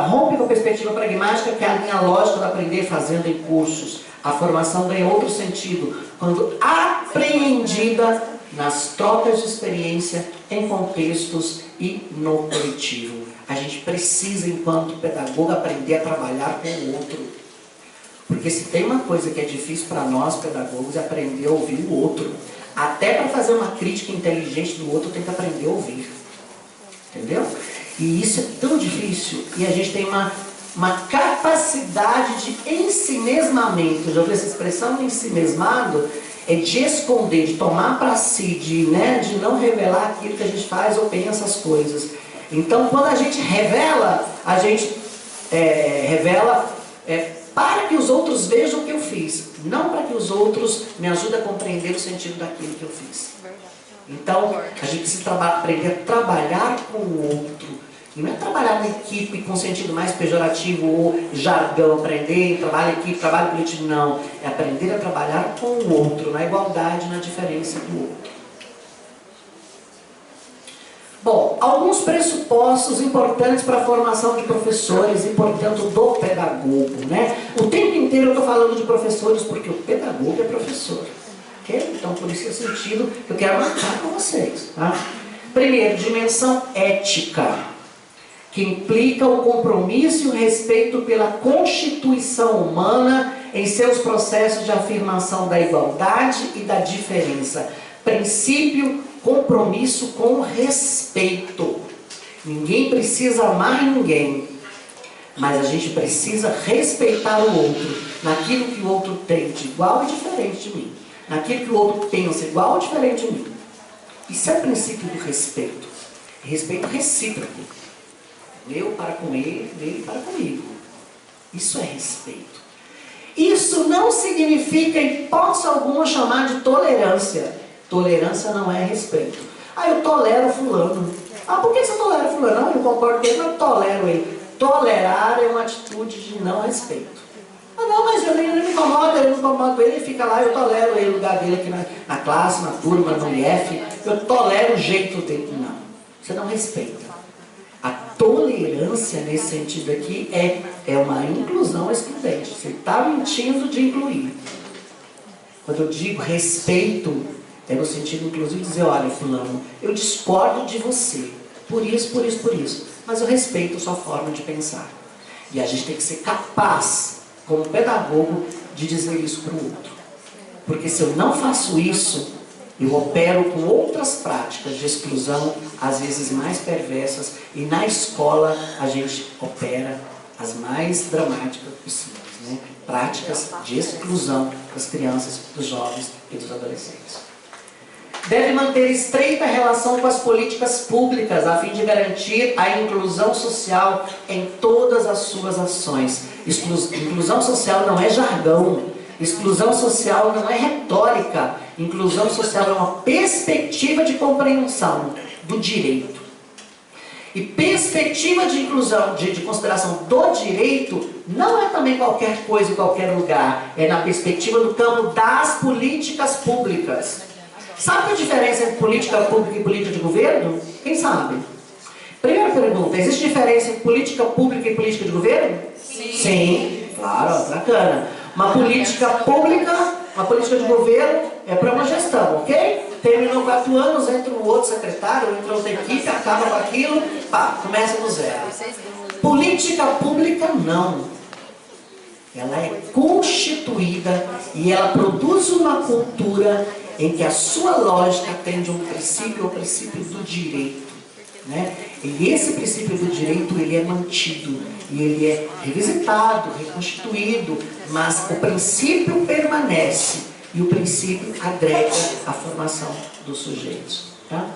C: Rompe com a perspectiva pragmática, que é a linha lógica do aprender fazendo em cursos. A formação ganha outro sentido quando apreendida nas trocas de experiência, em contextos e no coletivo. A gente precisa, enquanto pedagogo, aprender a trabalhar com o outro. Porque se tem uma coisa que é difícil para nós, pedagogos, é aprender a ouvir o outro. Até para fazer uma crítica inteligente do outro, tem que aprender a ouvir. Entendeu? E isso é tão difícil. E a gente tem uma capacidade de ensimesmamento. Já ouviu essa expressão? Ensimesmado é de esconder, de tomar para si, de não revelar aquilo que a gente faz ou pensa as coisas. Então, quando a gente revela, a gente revela para que os outros vejam o que eu fiz, não para que os outros me ajudem a compreender o sentido daquilo que eu fiz. Então, a gente precisa aprender a trabalhar com o outro. E não é trabalhar na equipe com sentido mais pejorativo ou jargão, aprender, trabalho em equipe, trabalho coletivo, não. É aprender a trabalhar com o outro, na igualdade, na diferença do outro. Bom, alguns pressupostos importantes para a formação de professores e, portanto, do pedagogo, né? O tempo inteiro eu estou falando de professores porque o pedagogo é professor. Okay? Então, por esse sentido, eu quero marcar com vocês. Tá? Primeiro, dimensão ética, que implica o compromisso e o respeito pela constituição humana em seus processos de afirmação da igualdade e da diferença. Princípio, compromisso com respeito. Ninguém precisa amar ninguém, mas a gente precisa respeitar o outro, naquilo que o outro tem de igual e diferente de mim, naquilo que o outro pensa igual ou diferente de mim. Isso é o princípio do respeito. Respeito recíproco. Eu para com ele para comigo. Isso é respeito. Isso não significa, em hipótese alguma, chamar de tolerância. Tolerância não é respeito. Ah, eu tolero fulano. Ah, por que você tolera fulano? Não, eu concordo com ele, mas eu tolero ele. Tolerar é uma atitude de não respeito. Ah, não, mas eu nem me incomodo, ele não incomoda ele, fica lá, eu tolero ele, o lugar dele aqui na classe, na turma, no IF. Eu tolero o jeito dele. Não, você não respeita. A tolerância nesse sentido aqui é uma inclusão excludente. Você está mentindo de incluir. Quando eu digo respeito, é no sentido, inclusive, de dizer, olha, fulano, eu discordo de você, por isso, mas eu respeito a sua forma de pensar. E a gente tem que ser capaz, como pedagogo, de dizer isso para o outro. Porque se eu não faço isso, eu opero com outras práticas de exclusão, às vezes mais perversas, e na escola a gente opera as mais dramáticas possíveis, né? Práticas de exclusão das crianças, dos jovens e dos adolescentes. Deve manter estreita relação com as políticas públicas, a fim de garantir a inclusão social em todas as suas ações. Inclusão social não é jargão, exclusão social não é retórica, inclusão social é uma perspectiva de compreensão do direito. E perspectiva de inclusão, de consideração do direito, não é também qualquer coisa em qualquer lugar, é na perspectiva do campo das políticas públicas. Sabe a diferença entre política pública e política de governo? Quem sabe? Primeira pergunta, existe diferença entre política pública e política de governo? Sim. Sim, claro, bacana. Uma política pública, uma política de governo é para uma gestão, ok? Terminou 4 anos, entra um outro secretário, entra outra equipe, acaba com aquilo, pá, começa do zero. Política pública não. Ela é constituída e ela produz uma cultura em que a sua lógica atende a um princípio, o princípio do direito, né? E esse princípio do direito, ele é mantido, e ele é revisitado, reconstituído, mas o princípio permanece, e o princípio agrega a formação dos sujeitos, tá?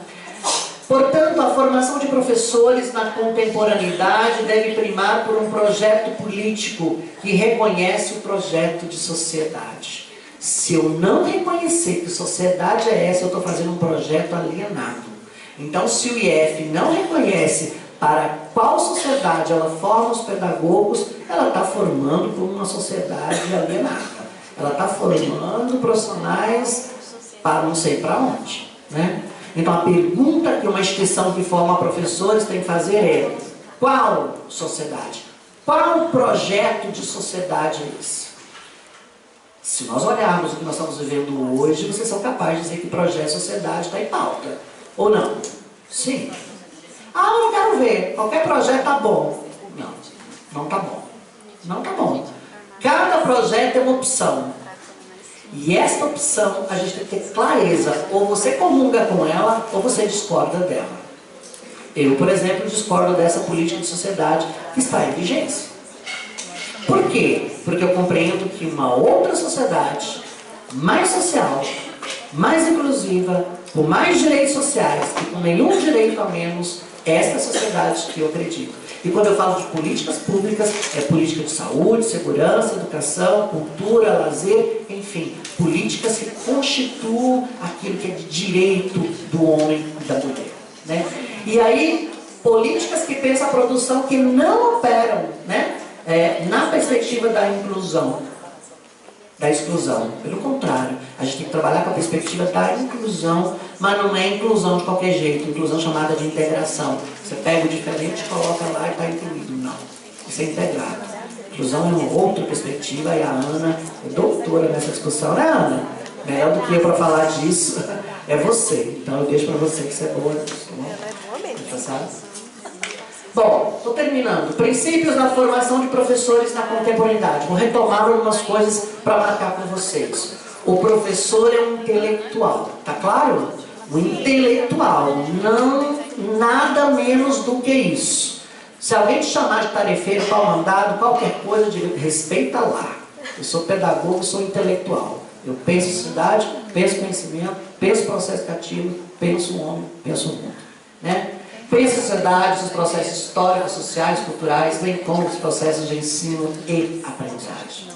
C: Portanto, a formação de professores na contemporaneidade deve primar por um projeto político que reconhece o projeto de sociedade. Se eu não reconhecer que sociedade é essa, eu estou fazendo um projeto alienado. Então, se o IF não reconhece para qual sociedade ela forma os pedagogos, ela está formando por uma sociedade alienada. Ela está formando profissionais para não sei para onde, né? Então, a pergunta que uma instituição que forma professores tem que fazer é: qual sociedade? Qual projeto de sociedade é esse? Se nós olharmos o que nós estamos vivendo hoje, vocês são capazes de dizer que projeto de sociedade está em pauta. Ou não? Sim. Ah, eu não quero ver. Qualquer projeto está bom. Não, não está bom. Não está bom. Cada projeto é uma opção. E esta opção, a gente tem que ter clareza. Ou você comunga com ela, ou você discorda dela. Eu, por exemplo, discordo dessa política de sociedade que está em vigência. Por quê? Porque eu compreendo que uma outra sociedade, mais social, mais inclusiva, com mais direitos sociais e com nenhum direito a menos, esta é a sociedade que eu acredito. E quando eu falo de políticas públicas, é política de saúde, segurança, educação, cultura, lazer, enfim, políticas que constituam aquilo que é de direito do homem e da mulher, né? E aí, políticas que pensam a produção que não operam, né? Na perspectiva da inclusão. da exclusão. Pelo contrário, a gente tem que trabalhar com a perspectiva da inclusão, mas não é inclusão de qualquer jeito, inclusão chamada de integração. Você pega o diferente, coloca lá e está incluído. Não, isso é integrado. Inclusão é uma outra perspectiva e a Ana é doutora nessa discussão, né, Ana? Melhor do que eu para falar disso é você. Então eu deixo para você que você é boa nisso.
B: Ela é boa mesmo.
C: Bom, estou terminando. Princípios da formação de professores na contemporaneidade. Vou retomar algumas coisas para marcar com vocês. O professor é um intelectual, tá claro? Um intelectual, não nada menos do que isso. Se alguém te chamar de tarefeiro, pau mandado, qualquer coisa, diga, respeita lá. Eu sou pedagogo, sou intelectual. Eu penso cidade, penso conhecimento, penso processo educativo, penso o homem, penso o mundo. Né? Penso a sociedade, os processos históricos, sociais, culturais, bem como os processos de ensino e aprendizagem.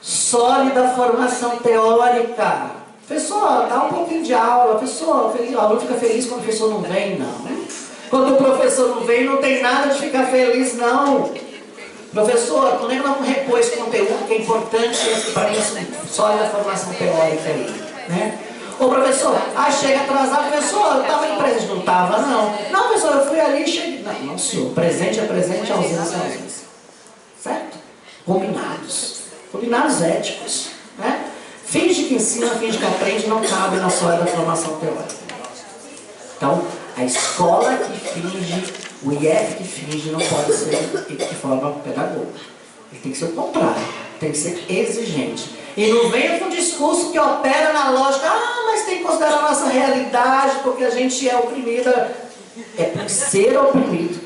C: Sólida formação teórica. Professor, dá um pouquinho de aula. Professor, o aluno fica feliz quando o professor não vem, não. Quando o professor não vem, não tem nada de ficar feliz, não. Professor, quando é que nós vamos repor esse conteúdo que é importante para isso? Sólida formação teórica aí, né? Ô professor, chega atrasado, professor, eu estava em presente, não estava não. Não, professor, eu fui ali e cheguei. Não, senhor, presente é presente, ausência é ausência. Certo? Combinados éticos, né? Finge que ensina, finge que aprende, não cabe na sólida formação teórica. Então, a escola que finge, o IF que finge, não pode ser de forma pedagógica. Ele tem que ser o contrário, tem que ser exigente. E não venha com um discurso que opera na lógica, mas tem que considerar a nossa realidade, porque a gente é oprimida. É por ser oprimido,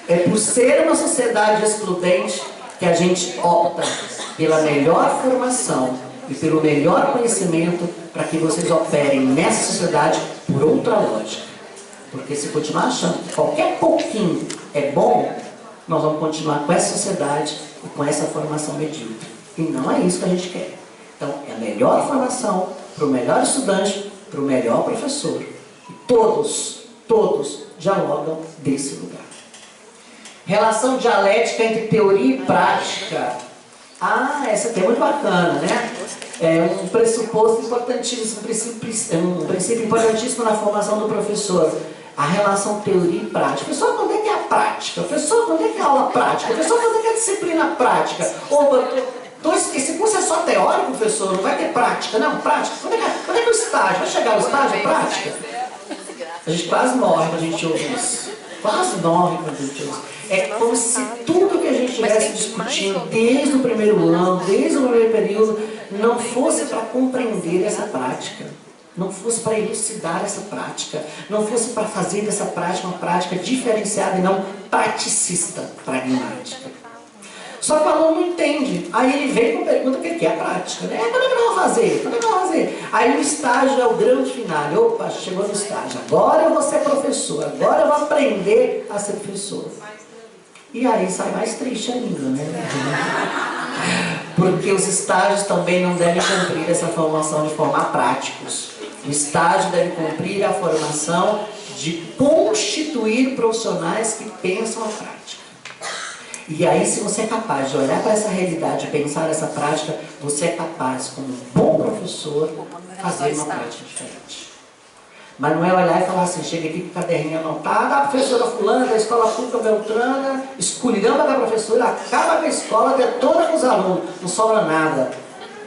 C: é por ser uma sociedade excludente que a gente opta pela melhor formação e pelo melhor conhecimento para que vocês operem nessa sociedade por outra lógica. Porque se continuar achando que qualquer pouquinho é bom, nós vamos continuar com essa sociedade e com essa formação medíocre. E não é isso que a gente quer. Então, é a melhor formação para o melhor estudante, para o melhor professor. E todos dialogam desse lugar. Relação dialética entre teoria e prática. Essa aqui é muito bacana, né? É um pressuposto importantíssimo, um princípio importantíssimo na formação do professor. A relação teoria e prática. Professor, quando é que é a prática? Professor, quando é que é a aula prática? Professor, quando é que é a disciplina prática? Esse curso é só teórico, professor? Não vai ter prática? Não, prática. Quando é que é o estágio? Vai chegar o estágio? É prática? A gente quase morre quando a gente ouve isso. Quase morre quando a gente ouve isso. É como se tudo que a gente estivesse discutindo desde o primeiro ano, desde o primeiro período, não fosse para compreender essa prática. Não fosse para elucidar essa prática. Não fosse para fazer dessa prática uma prática diferenciada e não praticista, pragmática. Só que o aluno não entende. Aí ele vem com a pergunta: o que é a prática? Né? Quando é que nós vamos fazer? Quando é que nós vamos fazer? Aí o estágio é o grande final. Opa, chegou no estágio. Agora eu vou ser professor. Agora eu vou aprender a ser professor. E aí sai mais triste ainda, né? Porque os estágios também não devem cumprir essa formação de formar práticos. O estágio deve cumprir a formação de constituir profissionais que pensam a prática. E aí, se você é capaz de olhar para essa realidade e pensar essa prática, você é capaz, como um bom professor, fazer uma prática diferente. Mas não é olhar e falar assim, chega aqui com o caderninho anotado, a professora fulana da escola pública beltrana, esculhamba da professora, acaba com a escola, detona com os alunos, não sobra nada.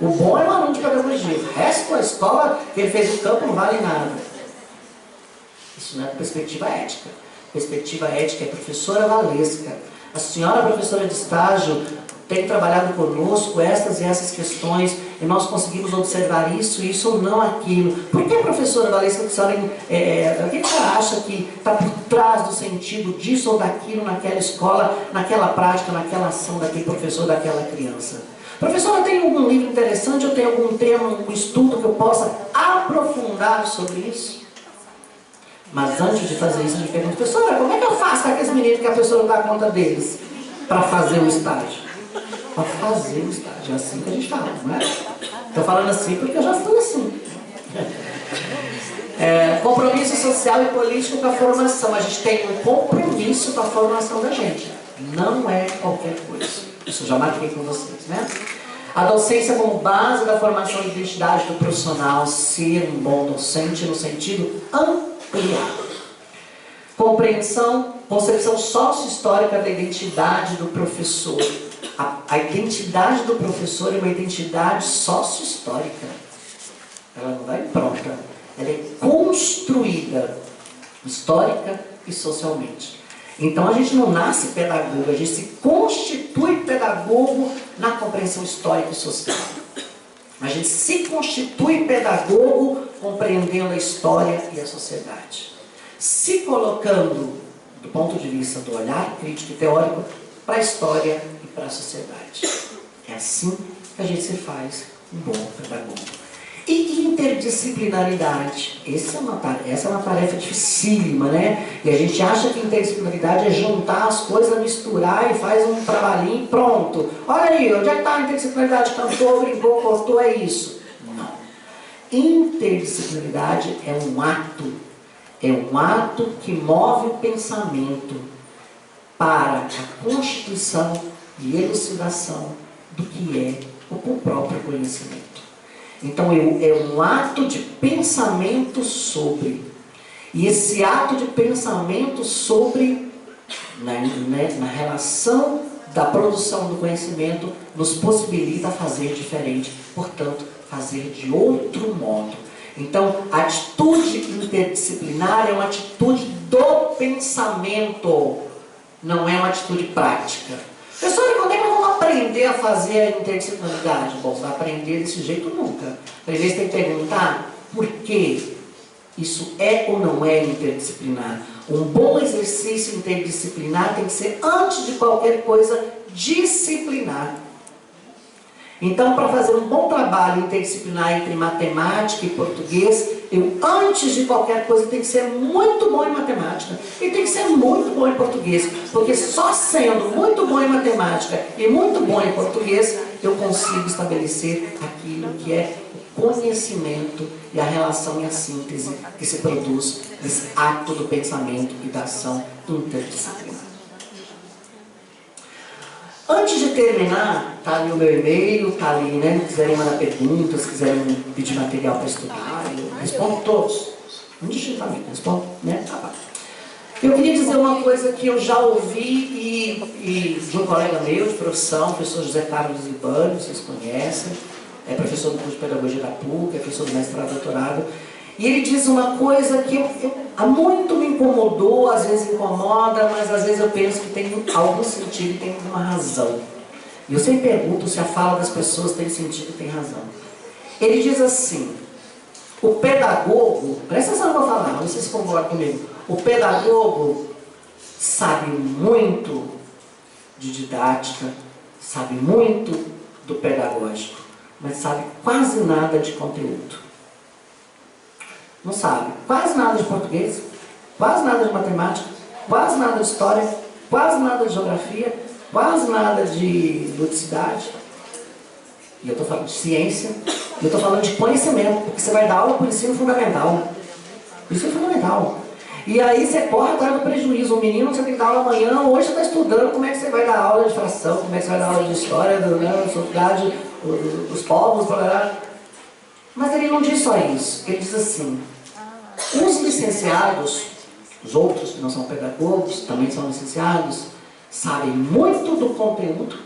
C: O bom é o aluno de pedagogia, o resto da escola que ele fez o campo não vale nada. Isso não é perspectiva ética. Perspectiva ética é professora Valesca. A senhora professora de estágio tem trabalhado conosco estas e essas questões e nós conseguimos observar isso ou não aquilo. Por que, professora Valesca, o que a senhora acha que está por trás do sentido disso ou daquilo naquela escola, naquela prática, naquela ação daquele professor, daquela criança? Professora, tem algum livro interessante ou tem algum tema, um estudo que eu possa aprofundar sobre isso? Mas antes de fazer isso, a gente pergunta: professora, como é que eu faço com aqueles meninos que a professora não dá conta deles? Para fazer o estágio. Para fazer o estágio. É assim que a gente fala, não é? Estou falando assim porque eu já fui assim. Compromisso social e político com a formação. A gente tem um compromisso com a formação da gente. Não é qualquer coisa. Isso eu já marquei com vocês, né? A docência como base da formação de identidade do profissional, ser um bom docente no sentido ampliado. Compreensão, concepção sócio-histórica da identidade do professor. A identidade do professor é uma identidade sócio-histórica. Ela não vai pronta. Ela é construída histórica e socialmente. Então a gente não nasce pedagogo, a gente se constitui pedagogo na compreensão histórica e social. A gente se constitui pedagogo compreendendo a história e a sociedade. Se colocando, do ponto de vista do olhar crítico e teórico, para a história e para a sociedade. É assim que a gente se faz um bom pedagogo. E interdisciplinaridade. Essa é uma tarefa dificílima, né? E a gente acha que interdisciplinaridade é juntar as coisas, misturar e faz um trabalhinho e pronto. Olha aí, onde é que está a interdisciplinaridade? Cantou, brincou, cortou, é isso. Não. Interdisciplinaridade é um ato. É um ato que move o pensamento para a constituição e elucidação do que é o próprio conhecimento. Então é um ato de pensamento sobre. E esse ato de pensamento sobre, na relação da produção do conhecimento, nos possibilita fazer diferente, portanto, fazer de outro modo. Então, a atitude interdisciplinar é uma atitude do pensamento, não é uma atitude prática. Pessoal, quando é que nós vamos aprender a fazer a interdisciplinaridade? Bom, você vai aprender desse jeito nunca. Primeiro você tem que perguntar por que isso é ou não é interdisciplinar. Um bom exercício interdisciplinar tem que ser, antes de qualquer coisa, disciplinar. Então, para fazer um bom trabalho interdisciplinar entre matemática e português, eu, antes de qualquer coisa, tenho que ser muito bom em matemática e tenho que ser muito bom em português, porque só sendo muito bom em matemática e muito bom em português, eu consigo estabelecer aquilo que é o conhecimento e a relação e a síntese que se produz nesse ato do pensamento e da ação interdisciplinar. Antes de terminar, está ali o meu e-mail, está ali, né? Se quiserem mandar perguntas, se quiserem pedir material para estudar, eu respondo todos. Indistintamente, respondo, né? Tá. Eu queria dizer uma coisa que eu já ouvi de um colega meu de profissão, o professor José Carlos Libânio, vocês conhecem, é professor do curso de Pedagogia da PUC, é professor do mestrado e doutorado. E ele diz uma coisa que há muito me incomodou, às vezes incomoda, mas às vezes eu penso que tem algum sentido e tem uma razão. E eu sempre pergunto se a fala das pessoas tem sentido e tem razão. Ele diz assim, o pedagogo, presta atenção no que eu vou falar, não sei se concorda comigo, o pedagogo sabe muito de didática, sabe muito do pedagógico, mas sabe quase nada de conteúdo. Não sabe quase nada de português, quase nada de matemática, quase nada de história, quase nada de geografia, quase nada de ludicidade. E eu estou falando de ciência, e eu estou falando de conhecimento, porque você vai dar aula por ensino fundamental. Isso é fundamental. E aí você corre atrás do prejuízo. O menino que você tem que dar aula amanhã, hoje você está estudando como é que você vai dar aula de fração, como é que você vai dar aula de história, da sociedade, dos povos, blá. Mas ele não diz só isso. Ele diz assim, os licenciados, os outros que não são pedagogos, também são licenciados, sabem muito do conteúdo,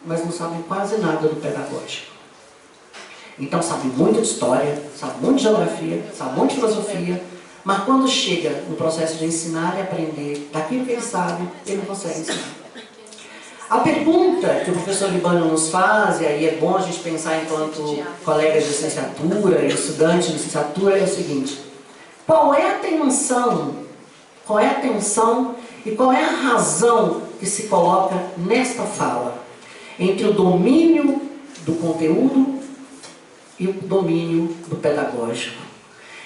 C: mas não sabem quase nada do pedagógico. Então sabem muito de história, sabem muito de geografia, sabem muito de filosofia, mas quando chega no processo de ensinar e aprender daquilo que ele sabe, ele não consegue ensinar. A pergunta que o professor Libânio nos faz, e aí é bom a gente pensar enquanto colegas de licenciatura e estudantes de licenciatura, é o seguinte: qual é a tensão e qual é a razão que se coloca nesta fala entre o domínio do conteúdo e o domínio do pedagógico?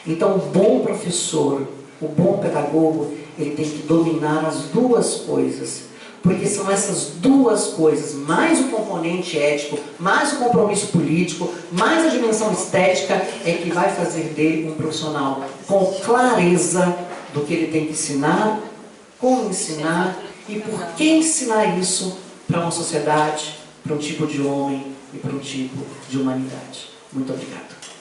C: Então, o bom professor, o bom pedagogo, ele tem que dominar as duas coisas. Porque são essas duas coisas, mais o componente ético, mais o compromisso político, mais a dimensão estética, é que vai fazer dele um profissional com clareza do que ele tem que ensinar, como ensinar e por que ensinar isso para uma sociedade, para um tipo de homem e para um tipo de humanidade. Muito obrigado.